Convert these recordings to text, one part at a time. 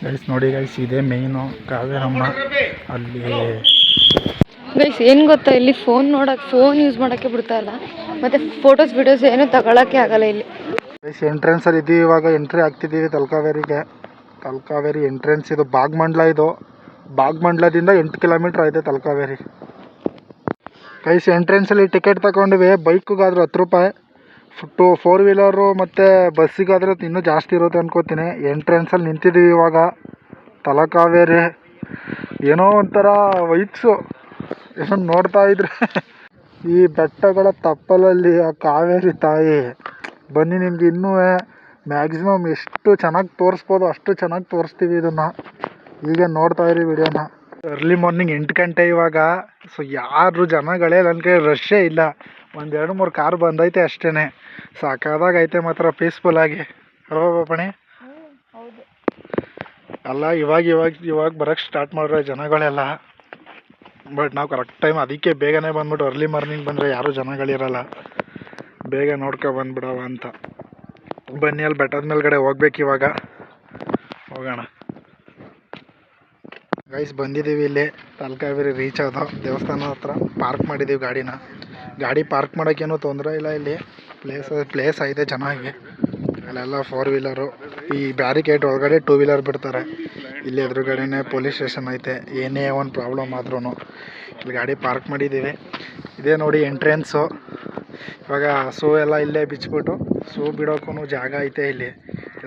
Guys ನೋಡಿ guys, ಇದೇ ಮೇಯ್ನು ಕಾವೇರಮ್ಮ. ಅಲ್ಲಿ ಗೈಸ್ ಏನು ಗೊತ್ತಾ, ಇಲ್ಲಿ ಫೋನ್ ಯೂಸ್ ಮಾಡೋಕ್ಕೆ ಬಿಡ್ತಾ ಇಲ್ಲ, ಮತ್ತು ಫೋಟೋಸ್ ವಿಡಿಯೋಸ್ ಏನೂ ತಗೊಳಕ್ಕೆ ಆಗಲ್ಲ ಇಲ್ಲಿ. ಗೈಸ್ ಎಂಟ್ರೆನ್ಸಲ್ಲಿ ಇದ್ದೀವಿ, ಇವಾಗ ಎಂಟ್ರಿ ಆಗ್ತಿದ್ದೀವಿ ತಲಕಾವೇರಿ ಎಂಟ್ರೆನ್ಸ್. ಇದು ಭಾಗಮಂಡಲ. ಇದು ಭಾಗಮಂಡಲದಿಂದ 8 ಕಿಲೋಮೀಟ್ರ್ ಐತೆ ತಲಕಾವೇರಿ. ಗೈಸ್ ಎಂಟ್ರೆನ್ಸಲ್ಲಿ ಟಿಕೆಟ್ ತಗೊಂಡಿವಿ. ಬೈಕ್ಗಾದ್ರೆ 10 ರೂಪಾಯಿ, 4 ವೀಲರು ಮತ್ತು ಬಸ್ಸಿಗಾದ್ರೆ ಇನ್ನೂ ಜಾಸ್ತಿ ಇರುತ್ತೆ ಅನ್ಕೋತೀನಿ. ಎಂಟ್ರೆನ್ಸಲ್ಲಿ ನಿಂತಿದ್ದೀವಿ ಇವಾಗ. ತಲಕಾವೇರಿ ಏನೋ ಒಂಥರ ವೈಟ್ಸು ಏನೋ ನೋಡ್ತಾ ಇದ್ರೆ ಈ ಬೆಟ್ಟಗಳ ತಪ್ಪಲಲ್ಲಿ ಆ ಕಾವೇರಿ ತಾಯಿ. ಬನ್ನಿ, ನಿಮ್ಗೆ ಇನ್ನೂ ಮ್ಯಾಕ್ಸಿಮಮ್ ಎಷ್ಟು ಚೆನ್ನಾಗಿ ತೋರಿಸ್ಬೋದು ಅಷ್ಟು ಚೆನ್ನಾಗಿ ತೋರಿಸ್ತೀವಿ ಇದನ್ನು. ಈಗ ನೋಡ್ತಾ ಇರಿ ವಿಡಿಯೋನ. ಅರ್ಲಿ ಮಾರ್ನಿಂಗ್ 8 ಗಂಟೆ ಇವಾಗ. ಸೊ ಯಾರು ಜನಗಳೇ ನನಗೆ ರಶ್ಶೇ ಇಲ್ಲ. 1-2-3 ಕಾರ್ ಬಂದೈತೆ ಅಷ್ಟೇ. ಸಾಕಾದಾಗೈತೆ ಮಾತ್ರ ಪೀಸ್ಫುಲ್ಲಾಗಿ. ಅಲ್ವಾ ಪಣಿ? ಅಲ್ಲ ಇವಾಗ ಬರೋಕ್ಕೆ ಸ್ಟಾರ್ಟ್ ಮಾಡ್ರೆ ಜನಗಳೆಲ್ಲ. ಬಟ್ ನಾವು ಕರೆಕ್ಟ್ ಟೈಮ್ ಅದಕ್ಕೆ ಬೇಗನೆ ಬಂದ್ಬಿಟ್ಟು ಅರ್ಲಿ ಮಾರ್ನಿಂಗ್ ಬಂದರೆ ಯಾರೂ ಜನಗಳಿರಲ್ಲ. ಬೇಗ ಬಂದ್ಬಿಡವ ಅಂತ. ಬನ್ನಿ, ಅಲ್ಲಿ ಬೆಟ್ಟದ ಮೇಲ್ಗಡೆ ಹೋಗ್ಬೇಕು ಇವಾಗ. ಹೋಗೋಣ ಗೈಸ್. ಬಂದಿದ್ದೀವಿ ಇಲ್ಲಿ ತಲಕಾವೇರಿ ರೀಚ್ ಆದೋ ದೇವಸ್ಥಾನ ಹತ್ರ. ಪಾರ್ಕ್ ಮಾಡಿದ್ದೀವಿ ಗಾಡಿ ಪಾರ್ಕ್ ಮಾಡೋಕ್ಕೇನೂ ತೊಂದರೆ ಇಲ್ಲ. ಇಲ್ಲಿ ಪ್ಲೇಸ್ ಐತೆ ಚೆನ್ನಾಗಿ. ಅಲ್ಲೆಲ್ಲ 4 ವೀಲರು. ಈ ಬ್ಯಾರಿಕೇಡ್ ಒಳಗಡೆ 2 ವೀಲರ್ ಬಿಡ್ತಾರೆ. ಇಲ್ಲಿ ಎದುರುಗಡೆನೇ ಪೊಲೀಸ್ ಸ್ಟೇಷನ್ ಐತೆ. ಏನೇ ಒಂದು ಪ್ರಾಬ್ಲಮ್ ಆದ್ರೂ ಇಲ್ಲಿ ಗಾಡಿ ಪಾರ್ಕ್ ಮಾಡಿದ್ದೀವಿ. ಇದೇ ನೋಡಿ ಎಂಟ್ರೆನ್ಸು. ಇವಾಗ ಶೂ ಎಲ್ಲ ಇಲ್ಲೇ ಬಿಚ್ಚಿಬಿಟ್ಟು, ಶೂ ಬಿಡೋಕ್ಕೂ ಜಾಗ ಐತೆ ಇಲ್ಲಿ.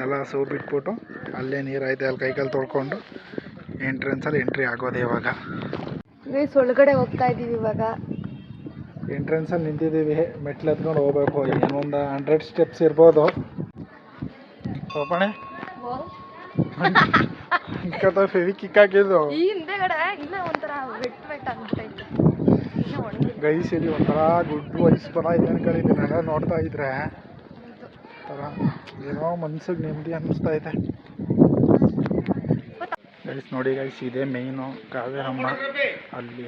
ಎಲ್ಲ ಶೂ ಬಿಟ್ಬಿಟ್ಟು ಅಲ್ಲೇ ನೀರು ಐತೆ, ಅಲ್ಲಿ ಕೈಕಾಲು ತೊಳ್ಕೊಂಡು ಎಂಟ್ರೆನ್ಸಲ್ಲಿ ಎಂಟ್ರಿ ಆಗೋದು ಇವಾಗ. ಒಳಗಡೆ ಹೋಗ್ತಾ ಇದ್ದೀವಿ ಇವಾಗ. ಎಂಟ್ರೆನ್ಸಲ್ಲಿ ನಿಂತಿದ್ದೀವಿ. ಮೆಟ್ಲು ಎತ್ಕೊಂಡು ಹೋಗ್ಬೇಕು. ಏನೊಂದು 100 ಸ್ಟೆಪ್ಸ್ ಇರ್ಬೋದು. ಹೋಗೋಣ. ಫೆವಿಕಿಕ್ ಹಾಕಿದ್ದು ಗೈಸ್. ಇಲ್ಲಿ ಒಂಥರ ಗುಡ್ ವೈಸ್ ಬಂದೈತೆ ಅನ್ಕೊಂಡಿದ್ದೀನಿ ನಾನು ನೋಡ್ತಾ ಇದ್ರೆ. ಥರ ಏನೋ ಮನ್ಸಿಗೆ ನೆಮ್ಮದಿ ಅನ್ನಿಸ್ತೈತೆ ಗೈಸ್. ನೋಡಿ ಗೈಸ್, ಇದೇ ಮೇಯ್ನು ಕಾವೇರಮ್ಮ. ಅಲ್ಲಿ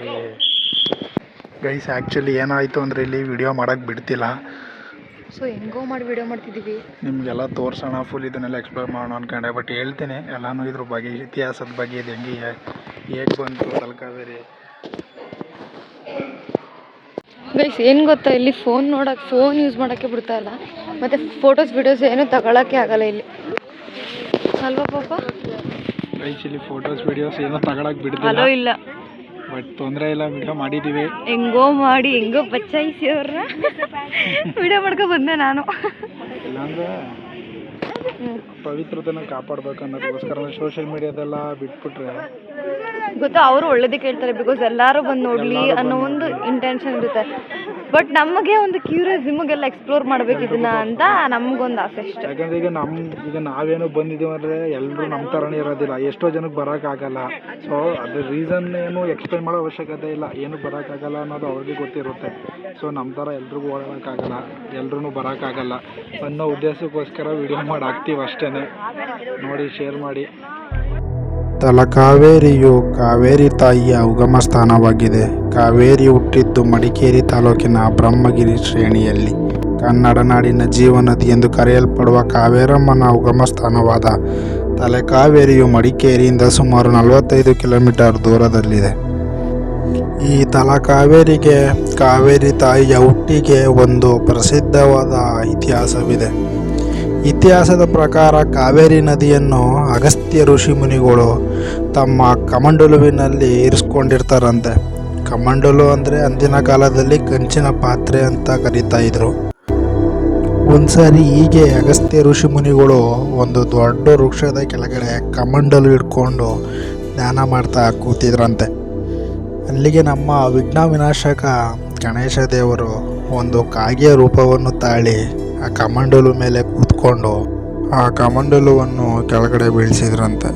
ಗೈಸ್ ಆ್ಯಕ್ಚುಲಿ ಏನಾಯಿತು ಅಂದರೆ ಇಲ್ಲಿ ವಿಡಿಯೋ ಮಾಡೋಕ್ಕೆ ಬಿಡ್ತಿಲ್ಲ. ಸೊ ಹೆಂಗೋ ಮಾಡಿ ವಿಡಿಯೋ ಮಾಡ್ತಿದ್ದೀವಿ. ನಿಮಗೆಲ್ಲ ತೋರಿಸೋಣ, ಫುಲ್ ಇದನ್ನೆಲ್ಲ ಎಕ್ಸ್ಪ್ಲೋರ್ ಮಾಡೋಣ ಅಂದ್ಕೊಂಡೆ. ಬಟ್ ಹೇಳ್ತೀನಿ ಎಲ್ಲನೂ ಇದ್ರ ಬಗ್ಗೆ, ಇತಿಹಾಸದ ಬಗ್ಗೆ. ಇದು ಹೇಗೆ ಬಂತು ತಲಕಾವೇರಿ. ಗೈಸ್ ಏನು ಗೊತ್ತಾ, ಇಲ್ಲಿ ಫೋನ್ ಯೂಸ್ ಮಾಡೋಕ್ಕೆ ಬಿಡ್ತಾ ಇಲ್ಲ, ಮತ್ತು ಫೋಟೋಸ್ ವಿಡಿಯೋಸ್ ಏನೂ ತಗೊಳಕ್ಕೆ ಆಗಲ್ಲ ಇಲ್ಲಿ. ಅಲ್ವಾ ಪಾಪ? ಗೈಸ್ ಇಲ್ಲಿ ಫೋಟೋಸ್ ವಿಡಿಯೋಸ್ ಏನೋ ತಗೊಳಕ್ಕೆ ಬಿಡ್ತಿಲ್ಲ. ಹಲೋ ಇಲ್ಲ, ಬಟ್ ತೊಂದರೆ ಇಲ್ಲ, ವಿಡಿಯೋ ಮಾಡಿದ್ದೀವಿ. ಹೆಂಗೋ ಬಚ್ಚಾಯಿಸಿ ಅವ್ರನ್ನ ವಿಡಿಯೋ ಮಾಡ್ಕೊ ಬಂದೆ ನಾನು. ಇಲ್ಲಾಂದರೆ ಪವಿತ್ರತೆನ ಕಾಪಾಡಬೇಕು ಅನ್ನೋದಕ್ಕೋಸ್ಕರ ಸೋಷಿಯಲ್ ಮೀಡಿಯಾದೆಲ್ಲ ಬಿಟ್ಬಿಟ್ರೆ ಗೊತ್ತಾ, ಅವರು ಒಳ್ಳೇದಕ್ಕೆ ಹೇಳ್ತಾರೆ. ಬಿಕಾಸ್ ಎಲ್ಲರೂ ಬಂದು ನೋಡಲಿ ಅನ್ನೋ ಒಂದು ಇಂಟೆನ್ಷನ್ ಇರುತ್ತೆ. ಬಟ್ ನಮಗೆ ಒಂದು ಕ್ಯೂರಿಯಸ್, ನಿಮಗೆಲ್ಲ ಎಕ್ಸ್ಪ್ಲೋರ್ ಮಾಡ್ಬೇಕು ಇದನ್ನ ಅಂತ ನಮಗೊಂದು ಆಸೆ ಅಷ್ಟೇ. ಯಾಕಂದರೆ ಈಗ ನಾವೇನೋ ಬಂದಿದ್ದೀವಿ ಅಂದರೆ ಎಲ್ಲರೂ ನಮ್ಮ ಥರನೇ ಇರೋದಿಲ್ಲ. ಎಷ್ಟೋ ಜನಕ್ಕೆ ಬರೋಕ್ಕಾಗಲ್ಲ. ಸೊ ಅದ್ರ ರೀಸನ್ ಏನು ಎಕ್ಸ್ಪ್ಲೈನ್ ಮಾಡೋ ಅವಶ್ಯಕತೆ ಇಲ್ಲ. ಏನಕ್ಕೆ ಬರೋಕ್ಕಾಗಲ್ಲ ಅನ್ನೋದು ಅವ್ರಿಗೆ ಗೊತ್ತಿರುತ್ತೆ. ಸೊ ನಮ್ಮ ಥರ ಎಲ್ರಿಗೂ ಓಡಾಡೋಕ್ಕಾಗಲ್ಲ, ಎಲ್ರೂ ಬರೋಕ್ಕಾಗಲ್ಲ ಅನ್ನೋ ಉದ್ದೇಶಕ್ಕೋಸ್ಕರ ವಿಡಿಯೋ ಮಾಡಿ ಹಾಕ್ತೀವಿ ಅಷ್ಟೇ. ನೋಡಿ, ಶೇರ್ ಮಾಡಿ. ತಲಕಾವೇರಿಯು ಕಾವೇರಿ ತಾಯಿಯ ಉಗಮ ಸ್ಥಾನವಾಗಿದೆ. ಕಾವೇರಿ ಹುಟ್ಟಿದ್ದು ಮಡಿಕೇರಿ ತಾಲೂಕಿನ ಬ್ರಹ್ಮಗಿರಿ ಶ್ರೇಣಿಯಲ್ಲಿ. ಕನ್ನಡ ನಾಡಿನ ಜೀವನದಿ ಎಂದು ಕರೆಯಲ್ಪಡುವ ಕಾವೇರಮ್ಮನ ಉಗಮ ಸ್ಥಾನವಾದ ತಲಕಾವೇರಿಯು ಮಡಿಕೇರಿಯಿಂದ ಸುಮಾರು 45 ಕಿಲೋಮೀಟರ್ ದೂರದಲ್ಲಿದೆ. ಈ ತಲಕಾವೇರಿಗೆ ಕಾವೇರಿ ತಾಯಿಯ ಹುಟ್ಟಿಗೆ ಒಂದು ಪ್ರಸಿದ್ಧವಾದ ಇತಿಹಾಸವಿದೆ. ಇತಿಹಾಸದ ಪ್ರಕಾರ ಕಾವೇರಿ ನದಿಯನ್ನು ಅಗಸ್ತ್ಯ ಋಷಿ ಮುನಿಗಳು ತಮ್ಮ ಕಮಂಡಲುವಿನಲ್ಲಿ ಇರಿಸ್ಕೊಂಡಿರ್ತಾರಂತೆ. ಕಮಂಡಲು ಅಂದರೆ ಅಂದಿನ ಕಾಲದಲ್ಲಿ ಕಂಚಿನ ಪಾತ್ರೆ ಅಂತ ಕರೀತಾ ಇದ್ರು. ಒಂದ್ಸರಿ ಹೀಗೆ ಅಗಸ್ತ್ಯ ಋಷಿ ಮುನಿಗಳು ಒಂದು ದೊಡ್ಡ ವೃಕ್ಷದ ಕೆಳಗಡೆ ಕಮಂಡಲು ಇಟ್ಕೊಂಡು ಧ್ಯಾನ ಮಾಡ್ತಾ ಕೂತಿದ್ರಂತೆ. ಅಲ್ಲಿಗೆ ನಮ್ಮ ವಿಘ್ನ ವಿನಾಶಕ ಗಣೇಶ ದೇವರು ಒಂದು ಕಾಗೆಯ ರೂಪವನ್ನು ತಾಳಿ ಆ ಕಮಂಡಲು ಮೇಲೆ ಕೂತ್ಕೊಂಡು ಆ ಕಮಂಡಲುವನ್ನು ಕೆಳಗಡೆ ಬೀಳಿಸಿದ್ರಂತೆ.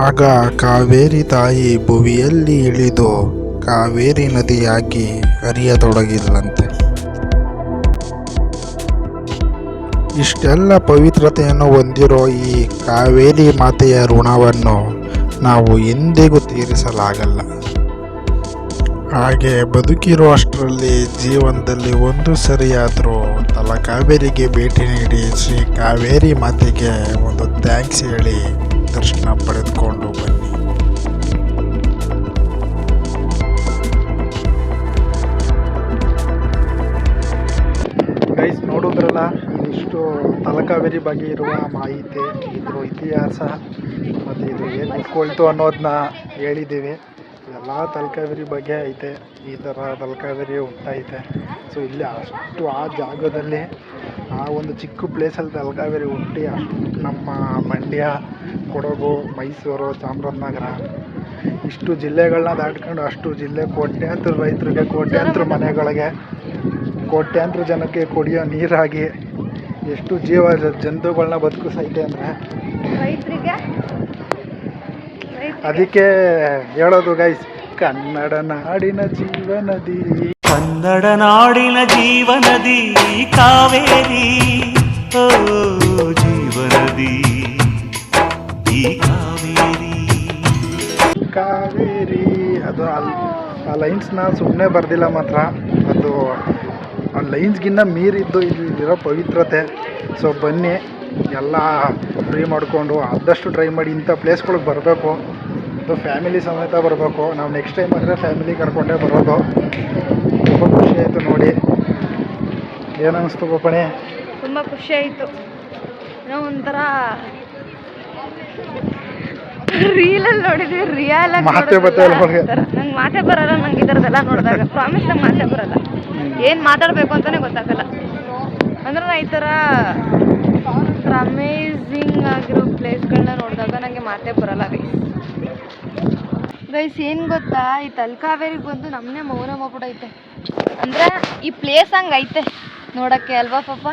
ಆಗ ಕಾವೇರಿ ತಾಯಿ ಭುವಿಯಲ್ಲಿ ಇಳಿದು ಕಾವೇರಿ ನದಿಯಾಗಿ ಹರಿಯತೊಡಗಿದ್ರಂತೆ. ಇಷ್ಟೆಲ್ಲ ಪವಿತ್ರತೆಯನ್ನು ಹೊಂದಿರೋ ಈ ಕಾವೇರಿ ಮಾತೆಯ ಋಣವನ್ನು ನಾವು ಎಂದಿಗೂ ತೀರಿಸಲಾಗಲ್ಲ. ಹಾಗೆ ಬದುಕಿರೋ ಅಷ್ಟರಲ್ಲಿ ಜೀವನದಲ್ಲಿ ಒಂದು ಸರಿಯಾದರೂ ತಲಕಾವೇರಿಗೆ ಭೇಟಿ ನೀಡಿ ಶ್ರೀ ಕಾವೇರಿ ಮಾತೆಗೆ ಒಂದು ಥ್ಯಾಂಕ್ಸ್ ಹೇಳಿ ದರ್ಶನ ಪಡೆದುಕೊಂಡು ಬನ್ನಿ. ಗೈಸ್ ನೋಡಿದ್ರಲ್ಲ, ಇದಿಷ್ಟು ತಲಕಾವೇರಿ ಬಗ್ಗೆ ಇರುವ ಮಾಹಿತಿ, ಇದ್ರ ಇತಿಹಾಸ ಮತ್ತು ಇದು ಏನು ಹುಟ್ಕೊಳ್ತು ಅನ್ನೋದನ್ನ ಹೇಳಿದ್ದೀವಿ. ಎಲ್ಲ ತಲಕಾವೇರಿ ಬಗ್ಗೆ ಐತೆ, ಈ ಥರ ತಲಕಾವೇರಿ ಹುಟ್ಟೈತೆ. ಸೊ ಇಲ್ಲಿ ಅಷ್ಟು ಆ ಜಾಗದಲ್ಲಿ ಆ ಒಂದು ಚಿಕ್ಕ ಪ್ಲೇಸಲ್ಲಿ ತಲಕಾವೇರಿ ಹುಟ್ಟಿ ಅಷ್ಟು ನಮ್ಮ ಮಂಡ್ಯ, ಕೊಡಗು, ಮೈಸೂರು, ಚಾಮರಾಜನಗರ ಇಷ್ಟು ಜಿಲ್ಲೆಗಳನ್ನ ದಾಟ್ಕೊಂಡು ಅಷ್ಟು ಜಿಲ್ಲೆ ಕೋಟ್ಯಾಂತರ ರೈತರಿಗೆ, ಕೋಟ್ಯಾಂತರ ಮನೆಗಳಿಗೆ, ಕೋಟ್ಯಾಂತರ ಜನಕ್ಕೆ ಕುಡಿಯೋ ನೀರಾಗಿ ಎಷ್ಟು ಜಂತುಗಳನ್ನ ಬದುಕಿಸೈತೆ ಅಂದರೆ ರೈತರಿಗೆ ಅದಕ್ಕೆ ಹೇಳೋದು ಗೈಸ್, ಕನ್ನಡ ನಾಡಿನ ಜೀವನದಿ, ಕನ್ನಡ ನಾಡಿನ ಜೀವನದಿ ಕಾವೇರಿ, ಓ ಜೀವನದಿ ಈ ಕಾವೇರಿ. ಕಾವೇರಿ ಅದು ಆ ಲೈನ್ಸ್ನ ಸುಮ್ಮನೆ ಬರ್ದಿಲ್ಲ ಮಾತ್ರ, ಅದು ಆ ಲೈನ್ಸ್ಗಿನ್ನ ಮೀರಿದ್ದು ಇಲ್ಲಿರೋ ಪವಿತ್ರತೆ. ಸೊ ಬನ್ನಿ ಎಲ್ಲ ಫ್ರೀ ಮಾಡಿಕೊಂಡು ಆದಷ್ಟು ಟ್ರೈ ಮಾಡಿ ಇಂಥ ಪ್ಲೇಸ್ಗಳಿಗೆ ಬರಬೇಕು. ಅದು ಫ್ಯಾಮಿಲಿ ಸಮೇತ ಬರಬೇಕು. ನಾವು ನೆಕ್ಸ್ಟ್ ಟೈಮ್ ಅಂದರೆ ಫ್ಯಾಮಿಲಿ ಕರ್ಕೊಂಡೇ ಬರೋದು. ತುಂಬ ಖುಷಿ ಆಯಿತು ನೋಡಿ. ಏನು ಅನ್ನಿಸ್ತು ಗೋಪಣಿ? ತುಂಬ ಖುಷಿ ಆಯಿತು. ಏನೋ ಒಂಥರ ರೀಲಲ್ಲಿ ನೋಡಿದ್ವಿ, ರಿಯಲ್ ಆಗಿ ಮಾತೇ ಬರ್ತಾಯಿಲ್ಲ ಅವ್ರಿಗೆ. ನಂಗೆ ಮಾತೇ ಬರಲ್ಲ, ನಂಗೆ ಈ ಥರದ್ದೆಲ್ಲ ನೋಡಿದಾಗ ಪ್ರಾಮಿಸ್ ನಂಗೆ ಮಾತೇ ಬರಲ್ಲ, ಏನು ಮಾತಾಡಬೇಕು ಅಂತಲೇ ಗೊತ್ತಾಗಲ್ಲ. ಅಂದ್ರೆ ನಾ ಈ ಥರ ಅಮೇಝಿಂಗ್ ಆಗಿರೋ ಪ್ಲೇಸ್ಗಳನ್ನ ನೋಡಿದಾಗ ನನಗೆ ಮಾತೇ ಬರಲ್ಲ ಗೈಸ್. ಏನು ಗೊತ್ತಾ, ಈ ತಲಕಾವೇರಿಗೆ ಬಂದು ನಮ್ಮನ್ನೇ ಮೌನ ಮಾಡ್ಬಿಡೈತೆ. ಅಂದರೆ ಈ ಪ್ಲೇಸ್ ಹಂಗೆ ಐತೆ ನೋಡೋಕ್ಕೆ ಅಲ್ವಾ ಪಾಪ?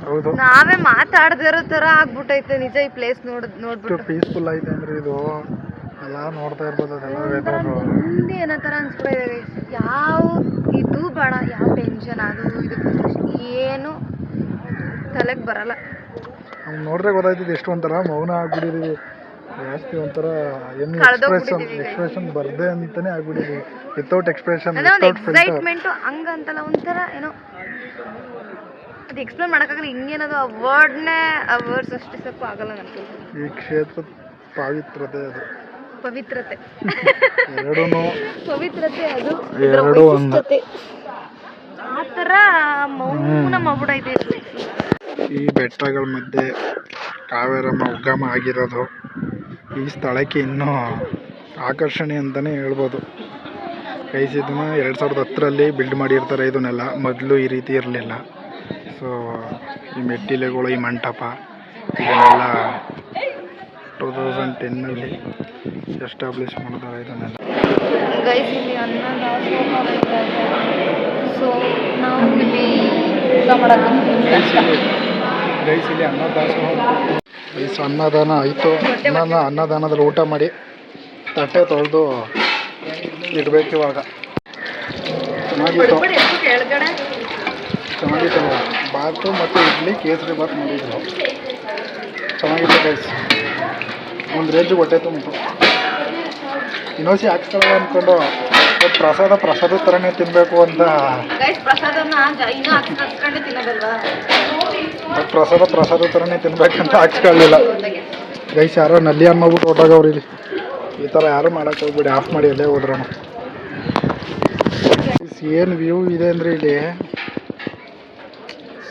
ಹೌದು, ನಾವೇ ಮಾತಾಡದೇ ಇರೋ ಥರ ಆಗ್ಬಿಟ್ಟೈತೆ ನಿಜ ಈ ಪ್ಲೇಸ್ ನೋಡ್ಬಿಟ್ಟು. ಪೀಸ್ಫುಲ್ ಐತೆ ಅಂದರೆ ಇದು ಎಲ್ಲ ನೋಡ್ತಾ ಇರ್ಬೋದು. ಅದೆಲ್ಲ ವೆದರು ಮುಂದೆ ಏನೋ ಥರ ಅನ್ಸ್ಬಿಟ್ಟಿದೆ. ಯಾವ ಇದು ಬೇಡ, ಯಾವ ಟೆನ್ಷನ್ ಅದು ಇದು ಏನು ತಲೆಗೆ ಬರಲ್ಲ. ನಮ್ಗೆ ನೋಡ್ರೆ ಗೊತ್ತಾಯ್ತದೆ ಎಷ್ಟು ಒಂಥರ ಮೌನ ಆಗ್ಬಿಟ್ಟಿದೀವಿ. ಜಾಸ್ತಿ ಒಂಥರ ಏನು ಎಕ್ಸ್ಪ್ರೆಷನ್ ಬರ್ದೆ ಅಂತಾನೆ ಆಗ್ಬಿಟ್ಟಿದೀವಿ. ವಿತೌಟ್ ಎಕ್ಸ್ಪ್ರೆಷನ್, ವಿತೌಟ್ ಎಕ್ಸೈಟ್ಮೆಂಟು ಹಂಗಂತಲ್ಲ, ಒಂಥರ ಏನೋ ಅದು ಎಕ್ಸ್ಪ್ಲೇನ್ ಮಾಡೋಕ್ಕಾಗಲ್ಲ. ಹಿಂಗೇನದು ಆ ವರ್ಡ್ಸ್ ಸೃಷ್ಟಿಸೋಕ್ಕೂ ಆಗಲ್ಲ ನನಗೆ. ಈ ಕ್ಷೇತ್ರ ಪಾವಿತ್ರತೆ, ಅದು ಪವಿತ್ರತೆ ಎರಡೂ ಪವಿತ್ರತೆ, ಅದು ಎರಡೂ ಒಂದು. ಆ ಥರ ಮೌನ ಮಾಡ್ಬಿಡೈತೆ ಈ ಬೆಟ್ಟಗಳ ಮಧ್ಯೆ ಕಾವೇರಮ್ಮ ಉಗಮ ಆಗಿರೋದು ಈ ಸ್ಥಳಕ್ಕೆ ಇನ್ನೂ ಆಕರ್ಷಣೆ ಅಂತಲೇ ಹೇಳ್ಬೋದು. ಗೈಸ್ ಇದನ್ನು 2010ರಲ್ಲಿ ಬಿಲ್ಡ್ ಮಾಡಿರ್ತಾರೆ ಇದನ್ನೆಲ್ಲ. ಮೊದಲು ಈ ರೀತಿ ಇರಲಿಲ್ಲ. ಸೊ ಈ ಮೆಟ್ಟಿಲುಗಳು, ಈ ಮಂಟಪ ಇದನ್ನೆಲ್ಲ 2010ನಲ್ಲಿ ಎಸ್ಟಾಬ್ಲಿಷ್ ಮಾಡಿದ್ದಾರೆ ಇದನ್ನೆಲ್ಲ. ಗೈಸ್ ಇಲ್ಲಿ ಅನ್ನದಾಸೋಹ ನಡೀತಾ ಇದೆ. ಸೊ ನಾವು ಇಲ್ಲಿ ಊಟ ಮಾಡೋಕ್ಕೆ ಗೈಸ್ ಇಲ್ಲಿ ಅನ್ನದಾಸೋಹ, ಗೈಸ್ ಅನ್ನದಾನ ಆಯಿತು. ಅನ್ನದಾನದಲ್ಲಿ ಊಟ ಮಾಡಿ ತಟ್ಟೆ ತೊಳೆದು ಇಡಬೇಕು ಇವಾಗ. ಚೆನ್ನಾಗಿತ್ತು, ಚೆನ್ನಾಗಿತ್ತು. ಬಾತು ಮತ್ತು ಇಡ್ಲಿ, ಕೇಸರಿ ಬಾತ್ ಮಾಡಿದ್ರು. ಚೆನ್ನಾಗಿತ್ತು ಗೈಸ್. ಒಂದು ರೇಂಜ್ ಹೊಟ್ಟೆ ತುಂಬಿತು. ಇನ್ನೊಸಿ ಹಾಕ್ಸ್ಕೊಳ್ಳೋದು ಅಂದ್ಕೊಂಡು ಪ್ರಸಾದ ಥರನೇ ತಿನ್ನಬೇಕು ಅಂತ. ಪ್ರಸಾದ ಥರನೇ ತಿನ್ಬೇಕಂತ ಹಾಕ್ಸ್ಕೊಳ್ಳಿಲ್ಲ ಗೈಸ್. ಯಾರೋ ನಲ್ಲಿ ಅನ್ನೋಬಿಟ್ಟು ಹೊಟ್ಟೋಗವ್ರು ಇಲ್ಲಿ. ಈ ಥರ ಯಾರು ಮಾಡೋಕ್ಕೆ ಹೋಗ್ಬಿಡಿ, ಆಫ್ ಮಾಡಿ ಎಲ್ಲೇ ಹೋದ್ರೂ. ಏನು ವ್ಯೂ ಇದೆ ಅಂದರೆ ಇಲ್ಲಿ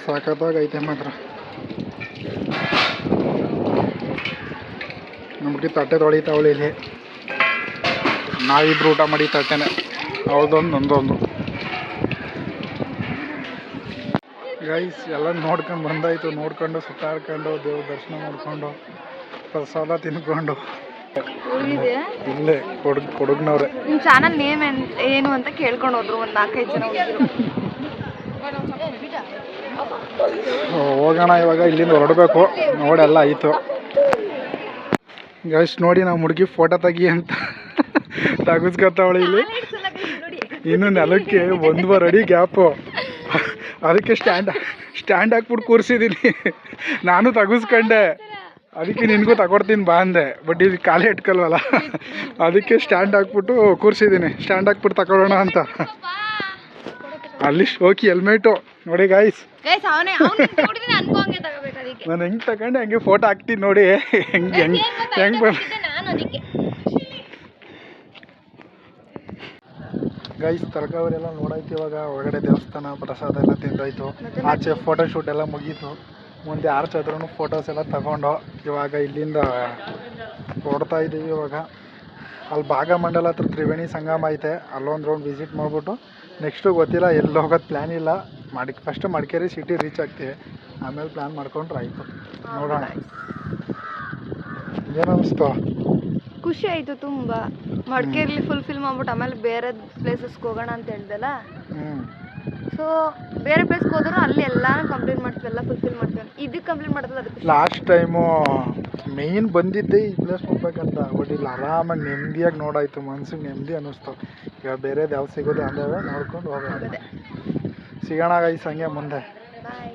ಸಖತ್ತಾಗೈತೆ ಮಾತ್ರ. ನಮ್ಗೆ ತಟ್ಟೆ ತೊಳಿತಾವಳಿ ಇಲ್ಲಿ. ನಾವಿಬ್ರು ಊಟ ಮಾಡಿ ತಟ್ಟೆನೆ, ಅವ್ರದ್ದೊಂದು ನಂದೊಂದು. ಗೈಸ್ ಎಲ್ಲ ನೋಡ್ಕೊಂಡು ಬಂದಾಯಿತು. ನೋಡ್ಕೊಂಡು ಸುತ್ತಾಡ್ಕೊಂಡು ದೇವ್ರ ದರ್ಶನ ಮಾಡ್ಕೊಂಡು ಪ್ರಸಾದ ತಿನ್ಕೊಂಡು ಇಲ್ಲೇ ಕೊಡಗ್ನವ್ರೆ. ನಿಮ್ಮ ಚಾನಲ್ ನೇಮ್ ಏನು ಅಂತ ಕೇಳ್ಕೊಂಡು ಹೋದ್ರು ಒಂದು 4-5 ಜನ ಹೋಗೋಣ ಇವಾಗ. ಇಲ್ಲಿಂದ ಹೊರಡಬೇಕು. ನೋಡೆಲ್ಲ ಆಯಿತು ಗೈಸ್. ನೋಡಿ ನಾವು ಹುಡುಗಿ ಫೋಟೋ ತೆಗಿ ಅಂತ ತೆಗಿಸ್ಕೊತಾವಳೆ ಇಲ್ಲಿ. ಇನ್ನು ನೆಲಕ್ಕೆ 1.5 ಅಡಿ ಗ್ಯಾಪು. ಅದಕ್ಕೆ ಸ್ಟ್ಯಾಂಡ್ ಹಾಕ್ಬಿಟ್ಟು ಕೂರಿಸಿದ್ದೀನಿ. ನಾನು ತೆಗಿಸ್ಕೊಂಡೆ. ಅದಕ್ಕೆ ನಿನಗೂ ತಗೊಡ್ತೀನಿ ಬಾ ಅಂದೆ, ಬಟ್ ಇಲ್ಲಿ ಖಾಲಿ ಇಟ್ಕಲ್ವಲ್ಲ, ಅದಕ್ಕೆ ಸ್ಟ್ಯಾಂಡ್ ಹಾಕ್ಬಿಟ್ಟು ಕೂರಿಸಿದ್ದೀನಿ, ಸ್ಟ್ಯಾಂಡ್ ಹಾಕ್ಬಿಟ್ಟು ತಗೊಳ್ಳೋಣ ಅಂತ. ಅಲ್ಲಿ ಶೋಕಿ ಹೆಲ್ಮೆಟು ನೋಡಿ ಗಾಯ್ಸ್, ನಾನು ಹೆಂಗೆ ತಗೊಂಡೆ ಹಂಗೆ ಫೋಟೋ ಹಾಕ್ತೀನಿ ನೋಡಿ, ಹೆಂಗೆ ಗೈಸ್ ತಲಕಾವೇರಿ ಎಲ್ಲ ನೋಡಾಯ್ತು. ಇವಾಗ ಒಳಗಡೆ ದೇವಸ್ಥಾನ ಪ್ರಸಾದ ಎಲ್ಲ ತಿಂದಾಯ್ತು, ಆಚೆ ಫೋಟೋ ಶೂಟ್ ಎಲ್ಲ ಮುಗೀತು, ಮುಂದೆ ಆರ್ಚ್ ಹತ್ರನೂ ಫೋಟೋಸ್ ಎಲ್ಲ ತಗೊಂಡು ಇವಾಗ ಇಲ್ಲಿಂದ ಹೊರಡ್ತಾ ಇದ್ದೀವಿ. ಇವಾಗ ಅಲ್ಲಿ ಭಾಗಮಂಡಲ ಹತ್ರ ತ್ರಿವೇಣಿ ಸಂಗಮ ಐತೆ, ಅಲ್ಲೊಂದು ರೌಂಡ್ ವಿಸಿಟ್ ಮಾಡಿಬಿಟ್ಟು ನೆಕ್ಸ್ಟು ಗೊತ್ತಿಲ್ಲ ಎಲ್ಲಿ ಹೋಗೋದು ಪ್ಲ್ಯಾನ್ ಇಲ್ಲ, ಫಸ್ಟ್ ಮಡಿಕೇರಿ ಸಿಟಿ ರೀಚ್ ಆಗ್ತೀವಿ, ಆಮೇಲೆ ಪ್ಲ್ಯಾನ್ ಮಾಡ್ಕೊಂಡ್ರೆ ಆಯಿತು. ನೋಡೋಣ ಏನು ಅನ್ನಿಸ್ತು. ಖುಷಿ ಆಯಿತು ತುಂಬ. ಮಡಿಕೇರಿಲಿ ಫುಲ್ಫಿಲ್ ಮಾಡ್ಬಿಟ್ಟು ಆಮೇಲೆ ಬೇರೆ ಪ್ಲೇಸಸ್ಗೆ ಹೋಗೋಣ ಅಂತ ಹೇಳ್ದಲ್ಲ, ಸೊ ಬೇರೆ ಪ್ಲೇಸ್ಗೆ ಹೋದ್ರೂ ಅಲ್ಲಿ ಎಲ್ಲಾನು ಕಂಪ್ಲೀಟ್ ಮಾಡ್ತೀವಿ, ಎಲ್ಲ ಫುಲ್ಫಿಲ್ ಮಾಡ್ತೀವಿ. ಇದಕ್ಕೆ ಕಂಪ್ಲೀಟ್ ಮಾಡ್ತದೆ ಅದಕ್ಕೆ. ಲಾಸ್ಟ್ ಟೈಮು ಮೇಯ್ನ್ ಬಂದಿದ್ದೆ ಈ ಪ್ಲೇಸ್ ಹೋಗ್ಬೇಕಂತ, ಬಟ್ ಇಲ್ಲಿ ಆರಾಮಾಗಿ ನೆಮ್ಮದಿಯಾಗಿ ನೋಡಾಯ್ತು, ಮನ್ಸಿಗೆ ನೆಮ್ಮದಿ ಅನ್ನಿಸ್ತು. ಈಗ ಬೇರೆದು ಯಾವ್ದು ಸಿಗೋದು ಅಂದೇವೆ ನೋಡ್ಕೊಂಡು ಹೋಗೋದು. ಸಿಗೋಣ ಗೈಸ್ ಹಂಗೆ ಮುಂದೆ. ಬಾಯ್.